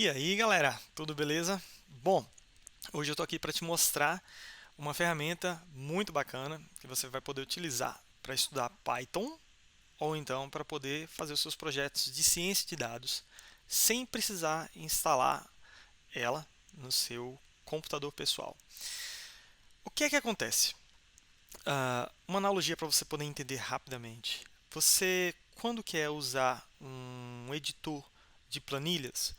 E aí, galera, tudo beleza? Bom, hoje eu estou aqui para te mostrar uma ferramenta muito bacana que você vai poder utilizar para estudar Python ou então para poder fazer os seus projetos de ciência de dados sem precisar instalar ela no seu computador pessoal. O que é que acontece? Uma analogia para você poder entender rapidamente. Você, quando quer usar um editor de planilhas,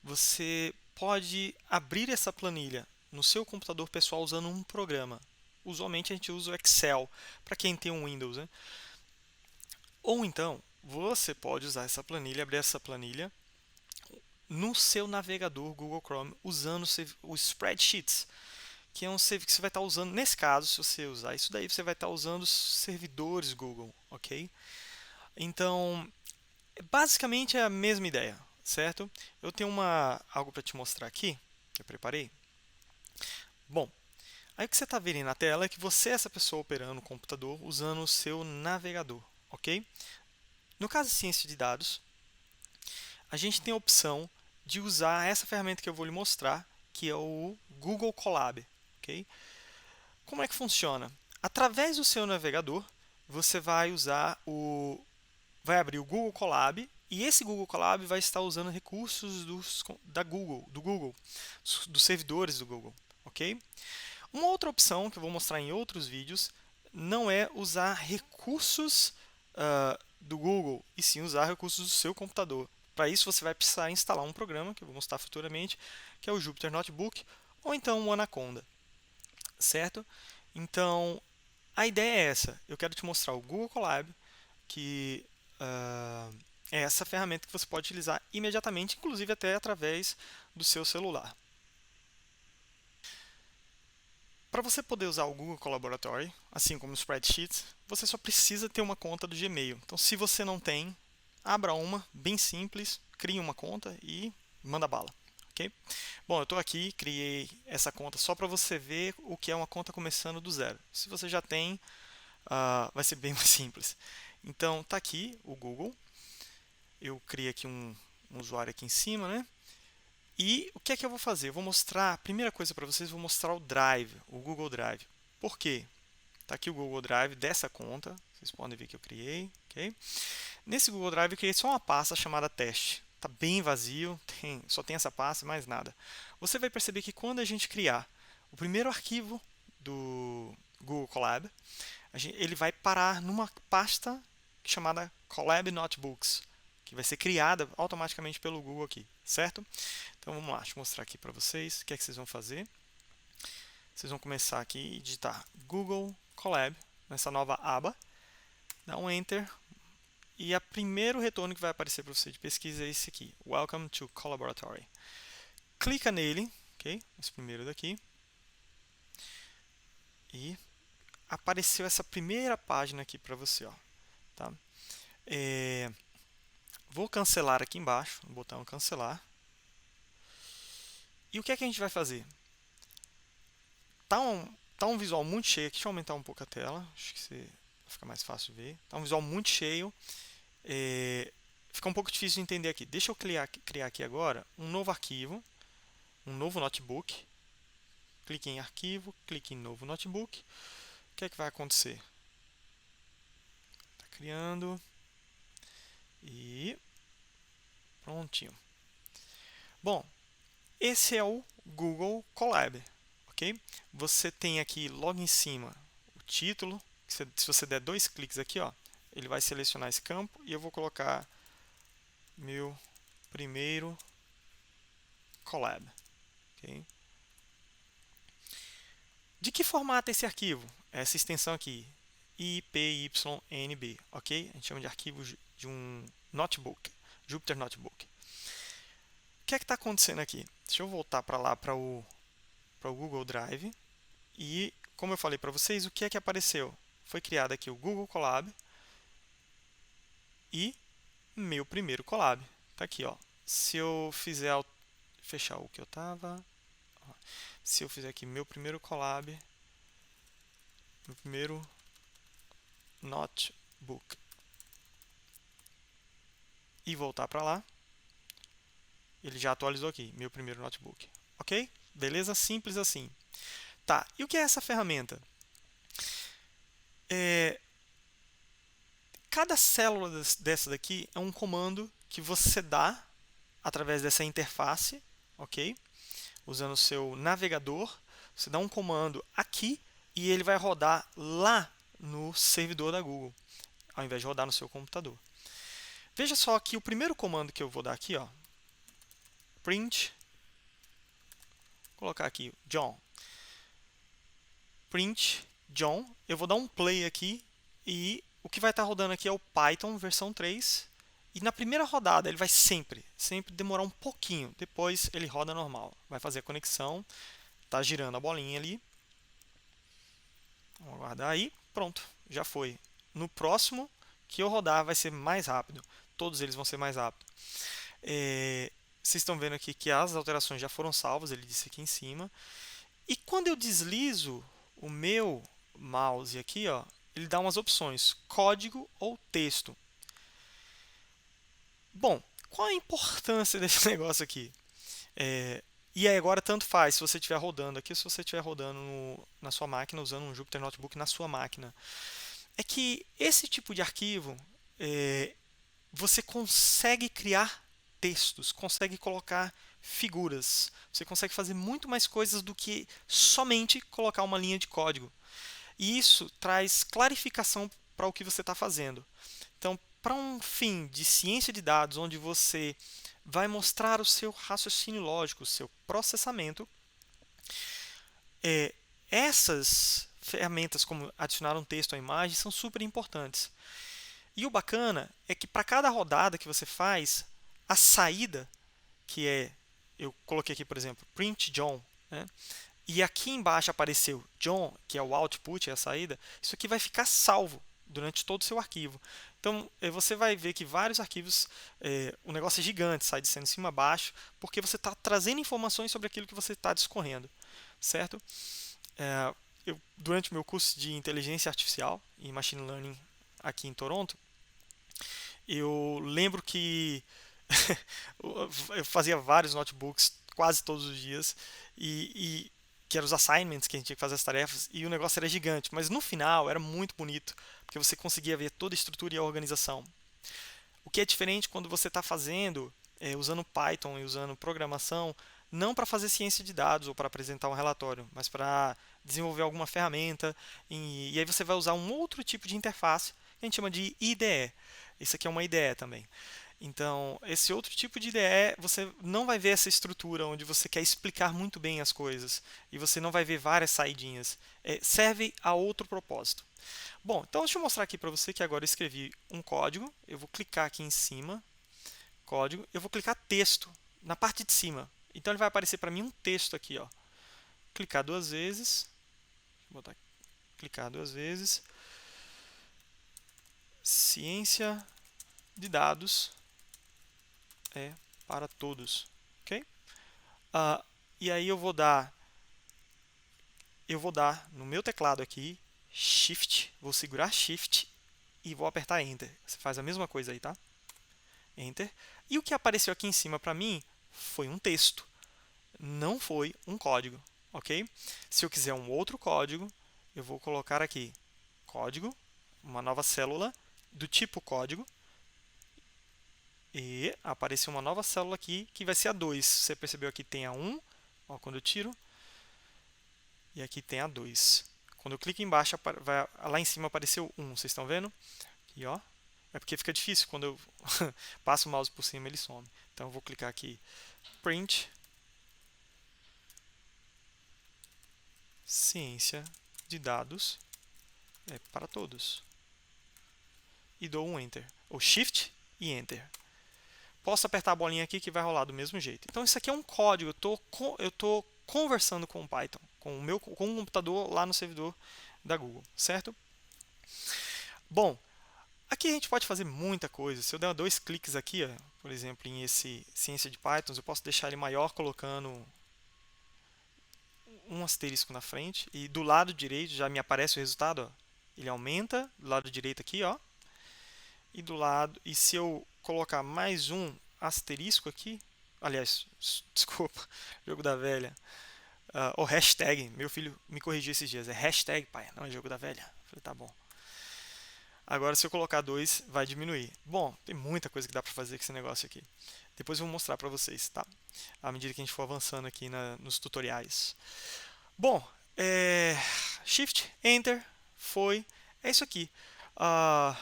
você pode abrir essa planilha no seu computador pessoal usando um programa. Usualmente a gente usa o Excel para quem tem um Windows, né? Ou então você pode usar essa planilha, abrir essa planilha no seu navegador Google Chrome usando o Spreadsheets, que é um serviço que você vai estar usando. Nesse caso, se você usar isso daí, você vai estar usando os servidores Google, ok? Então, basicamente é a mesma ideia, certo? Eu tenho algo para te mostrar aqui, que eu preparei. Bom, aí o que você está vendo na tela é que você é essa pessoa operando o computador usando o seu navegador, ok? No caso de ciência de dados, a gente tem a opção de usar essa ferramenta que eu vou lhe mostrar, que é o Google Colab, ok? Como é que funciona? Através do seu navegador, você vai abrir o Google Colab e esse Google Colab vai estar usando recursos do Google, dos servidores do Google, ok? Uma outra opção que eu vou mostrar em outros vídeos não é usar recursos do Google, e sim usar recursos do seu computador. Para isso você vai precisar instalar um programa, que eu vou mostrar futuramente, que é o Jupyter Notebook, ou então o Anaconda, certo? Então, a ideia é essa. Eu quero te mostrar o Google Colab, que é essa ferramenta que você pode utilizar imediatamente, inclusive até através do seu celular. Para você poder usar o Google Colaboratory, assim como o Spreadsheets, você só precisa ter uma conta do Gmail. Então, se você não tem, abra uma, bem simples, crie uma conta e manda bala. Okay? Bom, eu estou aqui, criei essa conta só para você ver o que é uma conta começando do zero. Se você já tem, vai ser bem mais simples. Então, está aqui o Google. Eu criei aqui um usuário aqui em cima, né? E o que é que eu vou fazer? Eu vou mostrar, a primeira coisa para vocês, vou mostrar o Drive, o Google Drive. Por quê? Está aqui o Google Drive dessa conta, vocês podem ver que eu criei, ok? Nesse Google Drive eu criei só uma pasta chamada teste. Está bem vazio, só tem essa pasta, mais nada. Você vai perceber que quando a gente criar o primeiro arquivo do Google Colab, ele vai parar numa pasta chamada Colab Notebooks, que vai ser criada automaticamente pelo Google aqui, certo? Então vamos lá, deixa eu mostrar aqui para vocês o que é que vocês vão fazer. Vocês vão começar aqui e digitar Google Colab nessa nova aba, dá um Enter e o primeiro retorno que vai aparecer para você de pesquisa é esse aqui, Welcome to Colaboratory. Clica nele, ok? Esse primeiro daqui. E apareceu essa primeira página aqui para você, ó, tá? Vou cancelar aqui embaixo, no botão cancelar. E o que é que a gente vai fazer? Tá um visual muito cheio aqui. Deixa eu aumentar um pouco a tela. Acho que vai ficar mais fácil de ver. Tá um visual muito cheio. Fica um pouco difícil de entender aqui. Deixa eu criar aqui agora um novo arquivo, um novo notebook. Clique em arquivo, clique em novo notebook. O que é que vai acontecer? Está criando. E prontinho. Bom, esse é o Google Colab, ok? Você tem aqui logo em cima o título. Se você der dois cliques aqui, ó, ele vai selecionar esse campo e eu vou colocar meu primeiro collab. Okay? De que formato é esse arquivo? Essa extensão aqui, IPYNB, ok? A gente chama de arquivo de um notebook, Jupyter Notebook. O que é que está acontecendo aqui? Deixa eu voltar para lá, para o Google Drive. E, como eu falei para vocês, o que é que apareceu? Foi criado aqui o Google Colab e meu primeiro collab. Tá aqui, ó. Se eu fizer fechar o que eu estava, se eu fizer aqui meu primeiro collab, meu primeiro notebook e voltar para lá, ele já atualizou aqui, meu primeiro notebook. Ok? Beleza? Simples assim. Tá, e o que é essa ferramenta? Cada célula dessa daqui é um comando que você dá através dessa interface, ok? Usando o seu navegador, você dá um comando aqui e ele vai rodar lá no servidor da Google, ao invés de rodar no seu computador. Veja só que o primeiro comando que eu vou dar aqui, ó, print, vou colocar aqui John, print John, eu vou dar um play aqui e o que vai estar rodando aqui é o Python versão 3. E na primeira rodada ele vai sempre demorar um pouquinho, depois ele roda normal. Vai fazer a conexão, tá girando a bolinha ali. Vamos aguardar aí, pronto, já foi. No próximo que eu rodar vai ser mais rápido, todos eles vão ser mais rápidos. Vocês estão vendo aqui que as alterações já foram salvas, ele disse aqui em cima. E quando eu deslizo o meu mouse aqui, ó, ele dá umas opções, código ou texto. Bom, qual a importância desse negócio aqui? E aí agora tanto faz se você estiver rodando aqui ou se você estiver rodando na sua máquina, usando um Jupyter Notebook na sua máquina. É que esse tipo de arquivo, você consegue criar textos, consegue colocar figuras, você consegue fazer muito mais coisas do que somente colocar uma linha de código. E isso traz clarificação para o que você está fazendo. Então, para um fim de ciência de dados, onde você vai mostrar o seu raciocínio lógico, o seu processamento, essas ferramentas, como adicionar um texto à imagem, são super importantes. E o bacana é que para cada rodada que você faz, a saída, que é, eu coloquei aqui, por exemplo, print John, né? E aqui embaixo apareceu John, que é o output, é a saída, isso aqui vai ficar salvo durante todo o seu arquivo. Então, você vai ver que vários arquivos, o negócio é gigante, sai de cima a baixo, porque você está trazendo informações sobre aquilo que você está discorrendo, certo? Durante o meu curso de inteligência artificial e machine learning aqui em Toronto, eu lembro que eu fazia vários notebooks quase todos os dias e que eram os assignments que a gente tinha que fazer as tarefas e o negócio era gigante, mas no final era muito bonito porque você conseguia ver toda a estrutura e a organização. O que é diferente quando você está fazendo usando Python e usando programação, não para fazer ciência de dados ou para apresentar um relatório, mas para desenvolver alguma ferramenta e aí você vai usar um outro tipo de interface que a gente chama de IDE. Isso aqui é uma IDE também. Então, esse outro tipo de IDE, você não vai ver essa estrutura onde você quer explicar muito bem as coisas e você não vai ver várias saidinhas. Serve a outro propósito. Bom, então deixa eu mostrar aqui para você que agora eu escrevi um código. Eu vou clicar aqui em cima, código, eu vou clicar texto na parte de cima. Então ele vai aparecer para mim um texto aqui, ó. Clicar duas vezes, vou botar, clicar duas vezes. Ciência de dados é para todos, ok? E aí eu vou dar no meu teclado aqui Shift, vou segurar Shift e vou apertar Enter. Você faz a mesma coisa aí, tá? Enter. E o que apareceu aqui em cima para mim foi um texto, não foi um código, ok? Se eu quiser um outro código, eu vou colocar aqui código, uma nova célula do tipo código, e apareceu uma nova célula aqui que vai ser a 2. Você percebeu aqui tem a 1, ó, quando eu tiro, e aqui tem a 2. Quando eu clico embaixo, lá em cima apareceu 1, vocês estão vendo? Aqui, ó. É porque fica difícil, quando eu passo o mouse por cima ele some. Então eu vou clicar aqui, print, ciência de dados é para todos. E dou um Enter, ou Shift e Enter. Posso apertar a bolinha aqui que vai rolar do mesmo jeito. Então isso aqui é um código, eu estou conversando com o Python, com o computador lá no servidor da Google, certo? Bom, aqui a gente pode fazer muita coisa. Se eu der dois cliques aqui, ó, por exemplo, em esse ciência de Python, eu posso deixar ele maior colocando um asterisco na frente e do lado direito já me aparece o resultado, ó. Ele aumenta do lado direito aqui, ó. E do lado, e se eu colocar mais um asterisco aqui, aliás, desculpa, jogo da velha. Ou hashtag, meu filho me corrigiu esses dias, é hashtag, pai, não é jogo da velha. Eu falei, tá bom. Agora, se eu colocar 2, vai diminuir. Bom, tem muita coisa que dá para fazer com esse negócio aqui. Depois eu vou mostrar para vocês, tá? À medida que a gente for avançando aqui nos tutoriais. Bom, Shift, Enter, foi. É isso aqui. Ah,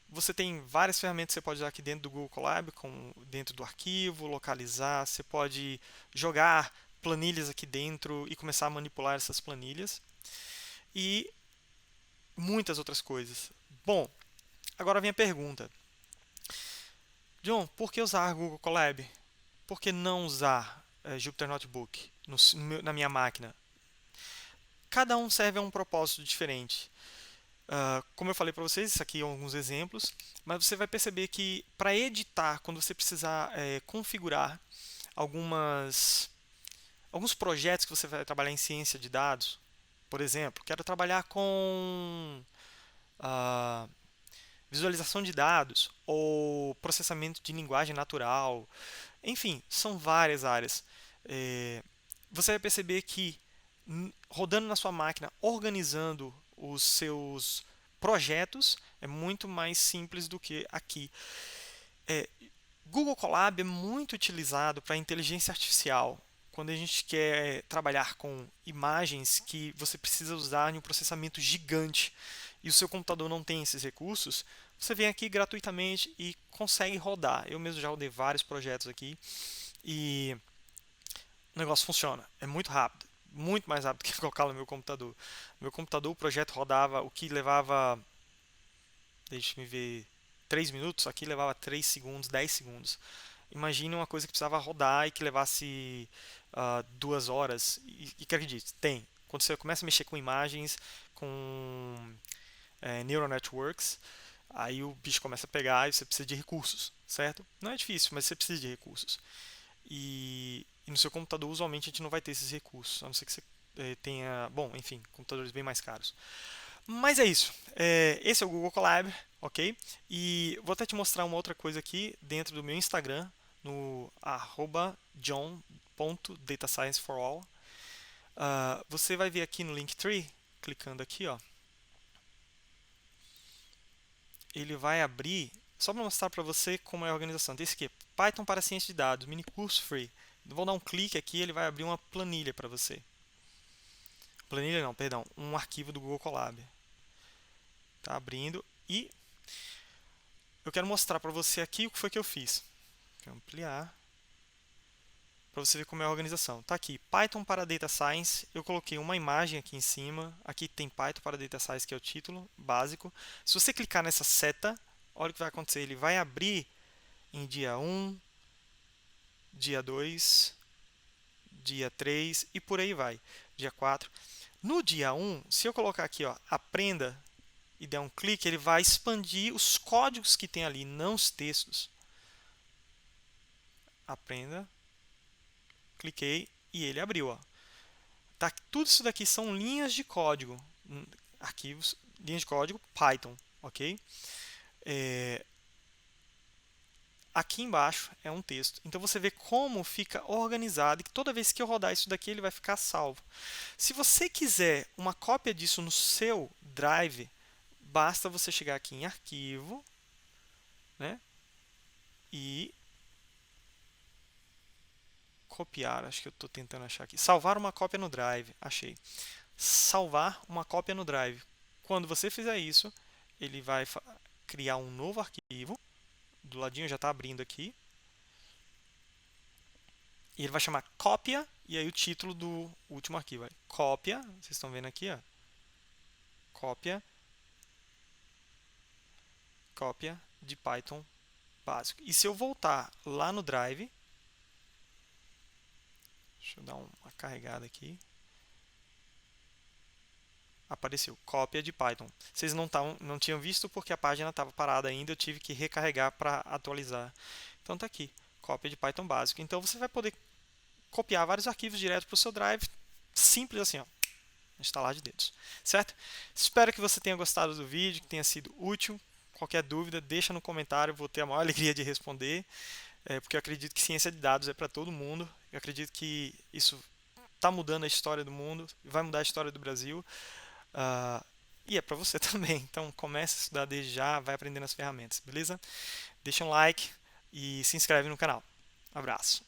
você tem várias ferramentas que você pode usar aqui dentro do Google Colab, como dentro do arquivo, localizar. Você pode jogar planilhas aqui dentro e começar a manipular essas planilhas. E muitas outras coisas. Bom, agora vem a pergunta. John, por que usar Google Colab? Por que não usar Jupyter Notebook na minha máquina? Cada um serve a um propósito diferente. Como eu falei para vocês, isso aqui são alguns exemplos, mas você vai perceber que para editar, quando você precisar configurar alguns projetos que você vai trabalhar em ciência de dados, por exemplo, quero trabalhar com visualização de dados ou processamento de linguagem natural, enfim, são várias áreas. Você vai perceber que rodando na sua máquina, organizando os seus projetos, é muito mais simples do que aqui. Google Colab é muito utilizado para inteligência artificial. Quando a gente quer trabalhar com imagens que você precisa usar em um processamento gigante e o seu computador não tem esses recursos, você vem aqui gratuitamente e consegue rodar. Eu mesmo já rodei vários projetos aqui e o negócio funciona. É muito rápido, muito mais rápido que colocar no meu computador. No meu computador o projeto rodava o que levava, deixa-me ver, 3 minutos, aqui levava 3 segundos, 10 segundos. Imagine uma coisa que precisava rodar e que levasse 2 horas. E que acredite, tem. Quando você começa a mexer com imagens, com neural networks, aí o bicho começa a pegar e você precisa de recursos, certo? Não é difícil, mas você precisa de recursos. E no seu computador, usualmente, a gente não vai ter esses recursos, a não ser que você tenha, bom, enfim, computadores bem mais caros. Mas é isso. Esse é o Google Colab, ok? E vou até te mostrar uma outra coisa aqui dentro do meu Instagram, no @john.datascienceforall. Você vai ver aqui no Linktree, clicando aqui, ó, ele vai abrir, só para mostrar para você como é a organização. Tem esse aqui, Python para ciência de dados, mini curso free. Vou dar um clique aqui, ele vai abrir uma planilha para você. Planilha não, perdão, um arquivo do Google Colab. Tá abrindo e eu quero mostrar para você aqui o que foi que eu fiz. Vou ampliar para você ver como é a organização. Tá aqui, Python para Data Science. Eu coloquei uma imagem aqui em cima. Aqui tem Python para Data Science, que é o título básico. Se você clicar nessa seta, olha o que vai acontecer. Ele vai abrir em dia 1, dia 2, dia 3 e por aí vai. Dia 4. No dia 1, se eu colocar aqui, ó, aprenda e der um clique, ele vai expandir os códigos que tem ali, não os textos. Aprenda. Cliquei e ele abriu. Ó. Tá, tudo isso daqui são linhas de código. Arquivos, linhas de código Python. Ok? Aqui embaixo é um texto. Então você vê como fica organizado e que toda vez que eu rodar isso daqui ele vai ficar salvo. Se você quiser uma cópia disso no seu Drive, basta você chegar aqui em Arquivo, né? E copiar, acho que eu estou tentando achar aqui. Salvar uma cópia no Drive, achei. Salvar uma cópia no Drive. Quando você fizer isso, ele vai criar um novo arquivo. Do ladinho já está abrindo aqui. E ele vai chamar cópia, e aí o título do último arquivo é cópia, vocês estão vendo aqui, ó. Cópia de Python básico. E se eu voltar lá no Drive, deixa eu dar uma carregada aqui. Apareceu cópia de Python. Vocês não tinham visto porque a página estava parada ainda, eu tive que recarregar para atualizar. Então está aqui, cópia de Python básico. Então você vai poder copiar vários arquivos direto para o seu Drive, simples assim, ó, instalar de dedos, certo? Espero que você tenha gostado do vídeo, que tenha sido útil. Qualquer dúvida, deixa no comentário, vou ter a maior alegria de responder. porque eu acredito que ciência de dados é para todo mundo. Eu acredito que isso está mudando a história do mundo, vai mudar a história do Brasil, ah, e é para você também. Então comece a estudar desde já, vai aprendendo as ferramentas, beleza? Deixa um like e se inscreve no canal. Abraço.